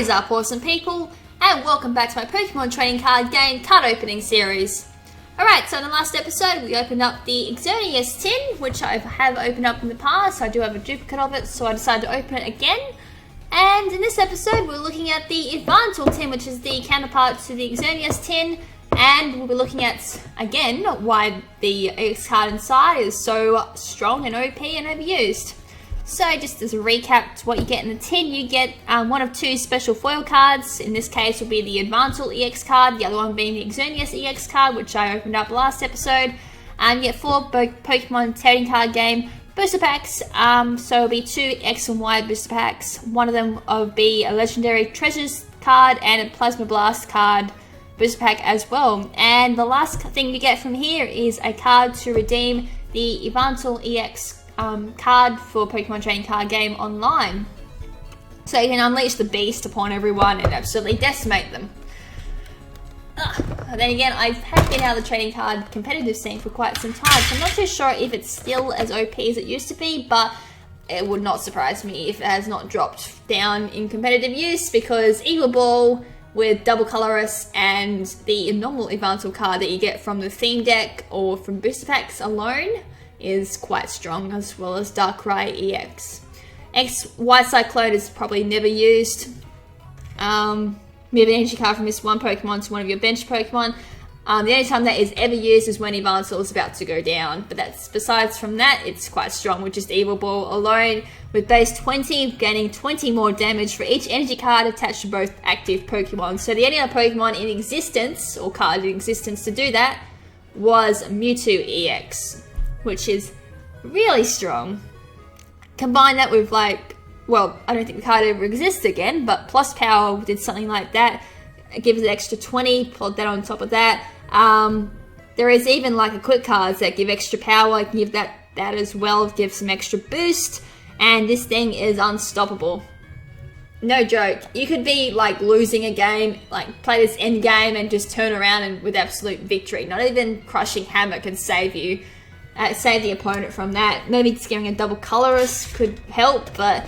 What is up, awesome people, and welcome back to my Pokemon trading card game card opening series. Alright, so in the last episode we opened up the Xerneas tin, which I have opened up in the past. I do have a duplicate of it, so I decided to open it again. And in this episode we're looking at the Yveltal tin, which is the counterpart to the Xerneas tin. And we'll be looking at, again, why the EX card inside is so strong and OP and overused. So just as a recap to what you get in the tin, you get one of two special foil cards. In this case will be the Yveltal EX card, the other one being the Xerneas EX card, which I opened up last episode. You get 4 Pokemon trading card game booster packs, so it'll be 2 X and Y booster packs. One of them will be a Legendary Treasures card and a Plasma Blast card booster pack as well. And the last thing you get from here is a card to redeem the Yveltal EX card for Pokemon Trading Card Game online. So you can unleash the beast upon everyone and absolutely decimate them. Then again, I have been out of the trading card competitive scene for quite some time, so I'm not too sure if it's still as OP as it used to be, but it would not surprise me if it has not dropped down in competitive use, because Yveltal with double colorless and the normal Yveltal card that you get from the theme deck or from booster packs alone is quite strong, as well as Darkrai EX. White Cyclone is probably never used. Move an energy card from this one Pokemon to one of your bench Pokemon. The only time that is ever used is when Yveltal is about to go down, but that's besides from that, it's quite strong with just Yveltal alone. With base 20, gaining 20 more damage for each energy card attached to both active Pokemon. So the only other Pokemon in existence, or card in existence to do that, was Mewtwo EX, which is really strong. Combine that with well, I don't think the card ever exists again, but Plus Power did something like that. It gives it extra 20, plot that on top of that. There is even equip cards that give extra power. I can give that as well, give some extra boost, and this thing is unstoppable. No joke. You could be losing a game, play this end game and just turn around and with absolute victory. Not even Crushing Hammer can save you. Save the opponent from that. Maybe just giving a double colorless could help, but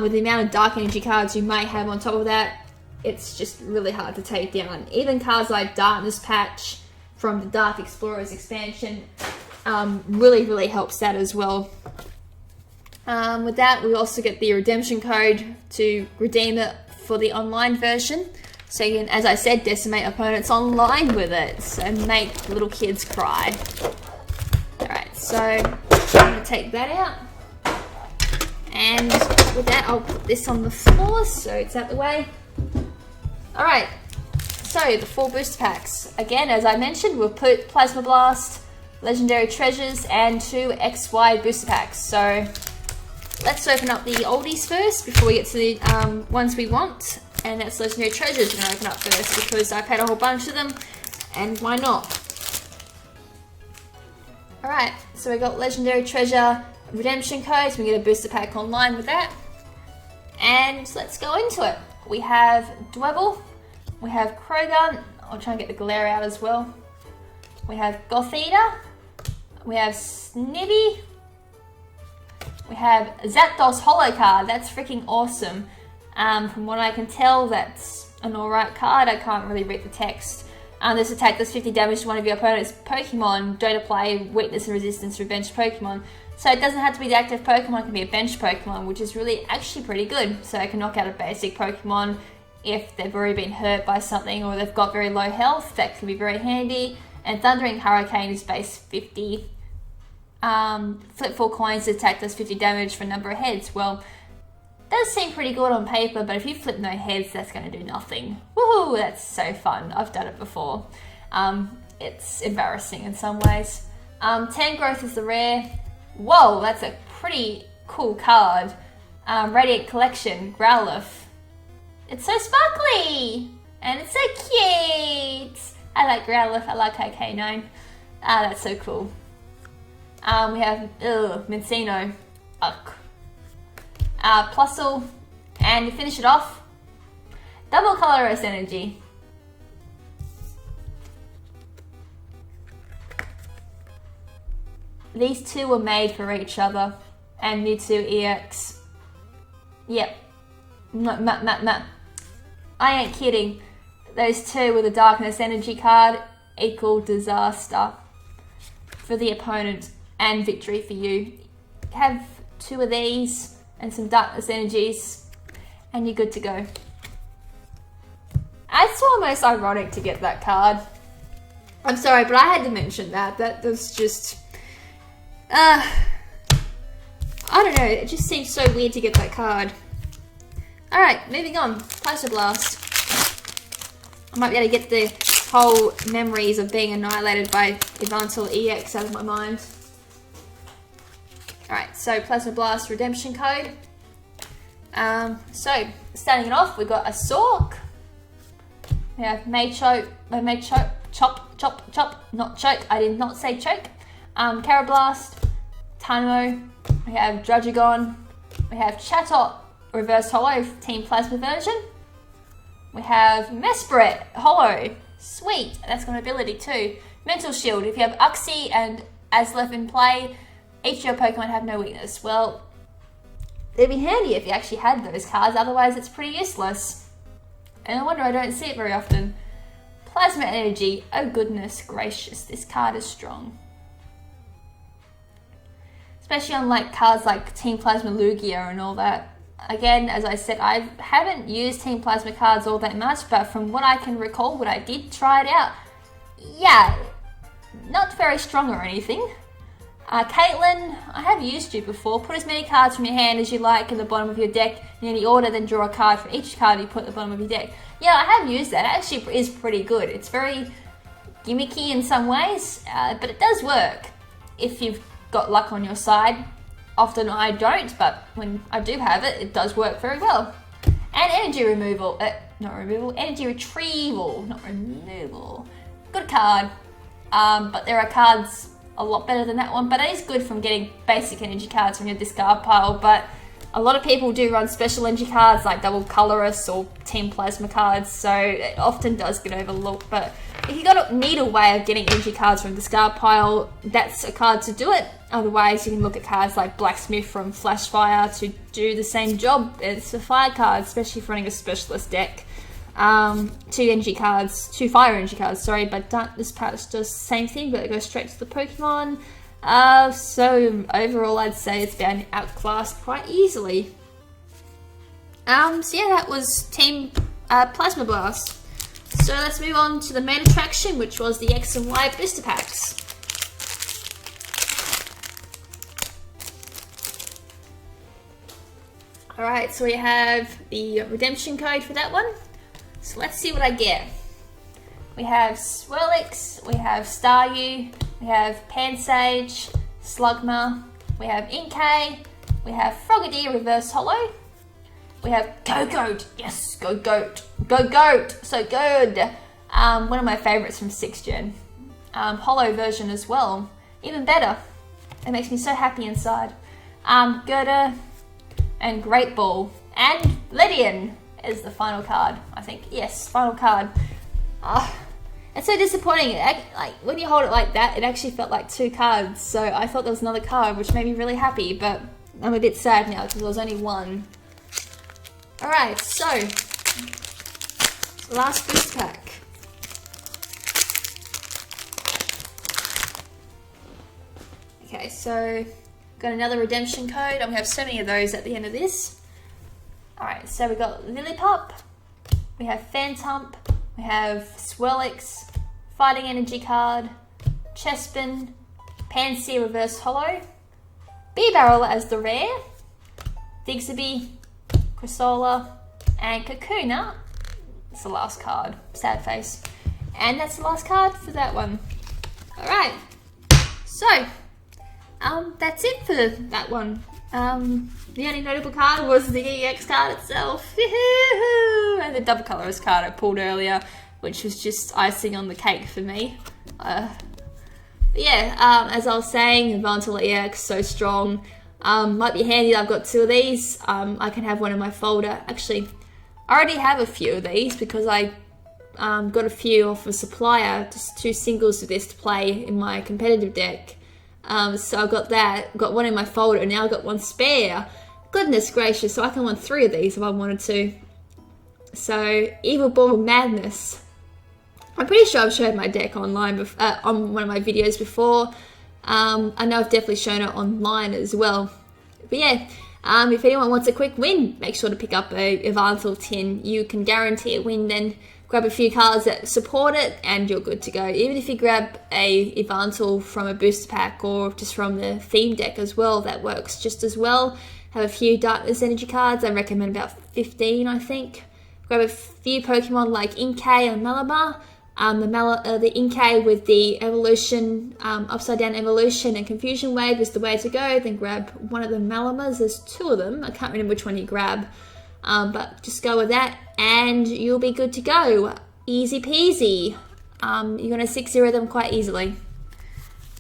with the amount of dark energy cards you might have on top of that, it's just really hard to take down. Even cards like Darkness Patch from the Dark Explorers expansion really helps that as well. With that, we also get the redemption code to redeem it for the online version. So you can, as I said, decimate opponents online with it and make little kids cry. Alright, so I'm going to take that out. And with that, I'll put this on the floor so it's out the way. Alright, so the 4 booster packs. Again, as I mentioned, we'll put Plasma Blast, Legendary Treasures, and 2 XY booster packs. So let's open up the oldies first before we get to the ones we want. And that's Legendary Treasures we're going to open up first because I've had a whole bunch of them, and why not? Alright, so we got Legendary Treasure redemption codes. We get a booster pack online with that. And let's go into it. We have Dwebble, we have Krogan, I'll try and get the glare out as well. We have Gothita, we have Snivy, we have Zapdos holo card. That's freaking awesome. From what I can tell, that's an alright card. I can't really read the text. This attack does 50 damage to one of your opponent's Pokemon. Don't apply weakness and resistance for bench Pokemon. So it doesn't have to be the active Pokemon, it can be a bench Pokemon, which is really actually pretty good. So it can knock out a basic Pokemon if they've already been hurt by something or they've got very low health. That can be very handy. And Thundering Hurricane is base 50. Flip 4 coins, attack does 50 damage for a number of heads. Well, does seem pretty good on paper, but if you flip no heads, that's going to do nothing. Woohoo! That's so fun. I've done it before. It's embarrassing in some ways. 10 growth is the rare. Whoa, that's a pretty cool card. Radiant Collection, Growlithe. It's so sparkly! And it's so cute! I like Growlithe, I like K9. That's so cool. We have, Mincino. Ugh. Plusle, and to finish it off, double colorless energy. These two were made for each other, and Mewtwo EX. Yep. I ain't kidding. Those two with a Darkness Energy card equal disaster for the opponent and victory for you. Have two of these and some Darkness Energies and you're good to go. It's almost ironic to get that card. I'm sorry, but I had to mention that. That was just... I don't know, it just seems so weird to get that card. Alright, moving on. Plasma Blast. I might be able to get the whole memories of being annihilated by Yveltal EX out of my mind. Alright, so Plasma Blast redemption code. So, starting it off, we've got a Sork. We have Chop, not choke, I did not say choke. Carablast, Tynamo, we have Drudgegon, we have Chatot, Reverse Holo, Team Plasma version. We have Mesprit, Holo, sweet, that's got an ability too. Mental Shield, if you have Uxie and Aslef in play, each of your Pokemon have no weakness. Well, it'd be handy if you actually had those cards, otherwise it's pretty useless. And I wonder I don't see it very often. Plasma Energy, oh goodness gracious, this card is strong. Especially on like cards like Team Plasma Lugia and all that. Again, as I said, I haven't used Team Plasma cards all that much, but from what I can recall, when I did try it out, yeah, not very strong or anything. Caitlin, I have used you before. Put as many cards from your hand as you like in the bottom of your deck in any order, then draw a card from each card you put at the bottom of your deck. Yeah, I have used that. It actually is pretty good. It's very gimmicky in some ways, but it does work if you've got luck on your side. Often I don't, but when I do have it, it does work very well. And energy removal, energy retrieval, not removal. Good card, but there are cards a lot better than that one, but it is good from getting basic energy cards from your discard pile. But a lot of people do run special energy cards like Double Colorus or Team Plasma cards, so it often does get overlooked. But if you need a way of getting energy cards from the discard pile, that's a card to do it. Otherwise, you can look at cards like Blacksmith from Flashfire to do the same job. It's a fire card, especially if running a specialist deck. Two fire energy cards, sorry, but Darkness Pouch does the same thing, but it goes straight to the Pokemon. So overall I'd say it's been outclassed quite easily. So yeah, that was Team Plasma Blast. So let's move on to the main attraction, which was the X and Y booster packs. Alright, so we have the redemption code for that one. So let's see what I get. We have Swirlix, we have Staryu, we have Pansage, Slugma, we have Inkay, we have Frogadier Reverse Holo, we have Go-Goat, yes, Go-Goat, Go-Goat, so good. One of my favourites from 6th Gen. Holo version as well, even better. It makes me so happy inside. Gerda and Great Ball, and Lydian is the final card, I think. Yes, final card. It's so disappointing. Like when you hold it like that, it actually felt like 2 cards. So I thought there was another card, which made me really happy. But I'm a bit sad now because there was only 1. All right, so last boost pack. Okay, so got another redemption code. I'm gonna have so many of those at the end of this. Alright, so we got Lillipup, we have Phantump, we have Swirlix, Fighting Energy card, Chespin, Pansy Reverse Holo, B-Barrel as the rare, Digsby, Crissola, and Kakuna. That's the last card, sad face. And that's the last card for that one. Alright, so that's it for that one. The only notable card was the EX card itself. And the Double Colorist card I pulled earlier, which was just icing on the cake for me. Yeah, as I was saying, Yveltal EX, so strong. Might be handy that I've got 2 of these. I can have one in my folder. Actually, I already have a few of these because I got a few off a supplier, just 2 singles of this to play in my competitive deck. So I got that, got one in my folder, and now I've got 1 spare. Goodness gracious, so I can want 3 of these if I wanted to. So, Evil Ball Madness. I'm pretty sure I've showed my deck online on one of my videos before. I know I've definitely shown it online as well. But yeah, if anyone wants a quick win, make sure to pick up a Yveltal tin. You can guarantee a win, then grab a few cards that support it and you're good to go. Even if you grab a Yveltal from a booster pack or just from the theme deck as well, that works just as well. Have a few Darkness Energy cards. I recommend about 15, I think. Grab a few Pokemon like Inkay and Malamar. The Inkay with the evolution, upside down evolution and confusion wave is the way to go. Then grab one of the Malamars. There's 2 of them. I can't remember which one you grab. But just go with that and you'll be good to go. Easy peasy. You're going to 6-0 them quite easily.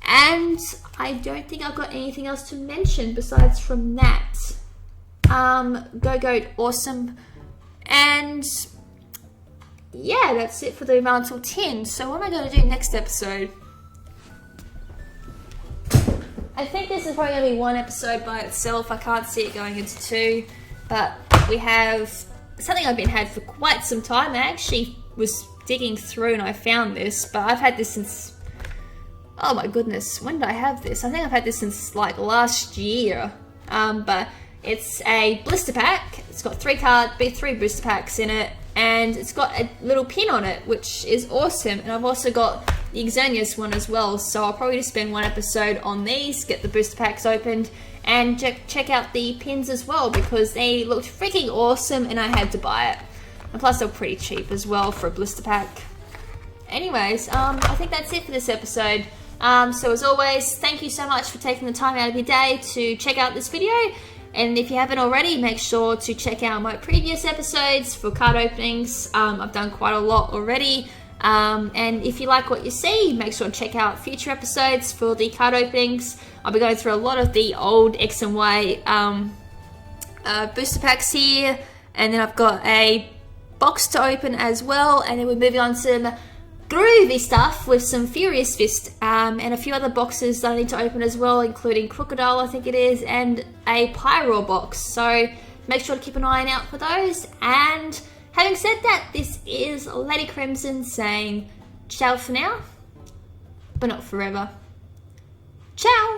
And I don't think I've got anything else to mention besides from that. Go Goat, awesome. And yeah, that's it for the Yveltal tin. So what am I going to do next episode? I think this is probably going to be 1 episode by itself. I can't see it going into 2. But we have something I've been had for quite some time. I actually was digging through and I found this, but I've had this since, oh my goodness, when did I have this? I think I've had this since like last year. But it's a blister pack. It's got 3 booster packs in it, and it's got a little pin on it, which is awesome. And I've also got the Xerneas one as well, so I'll probably just spend 1 episode on these, get the booster packs opened, and check out the pins as well, because they looked freaking awesome and I had to buy it. And plus they're pretty cheap as well for a blister pack. Anyways, I think that's it for this episode. So as always, thank you so much for taking the time out of your day to check out this video. And if you haven't already, make sure to check out my previous episodes for card openings. I've done quite a lot already. And if you like what you see, make sure to check out future episodes for the card openings. I'll be going through a lot of the old X and Y booster packs here. And then I've got a box to open as well. And then we're moving on to some groovy stuff with some Furious Fist and a few other boxes that I need to open as well, including Crocodile, I think it is, and a Pyro box. So make sure to keep an eye out for those. And having said that, this is Lady KrimZen saying ciao for now, but not forever. Ciao!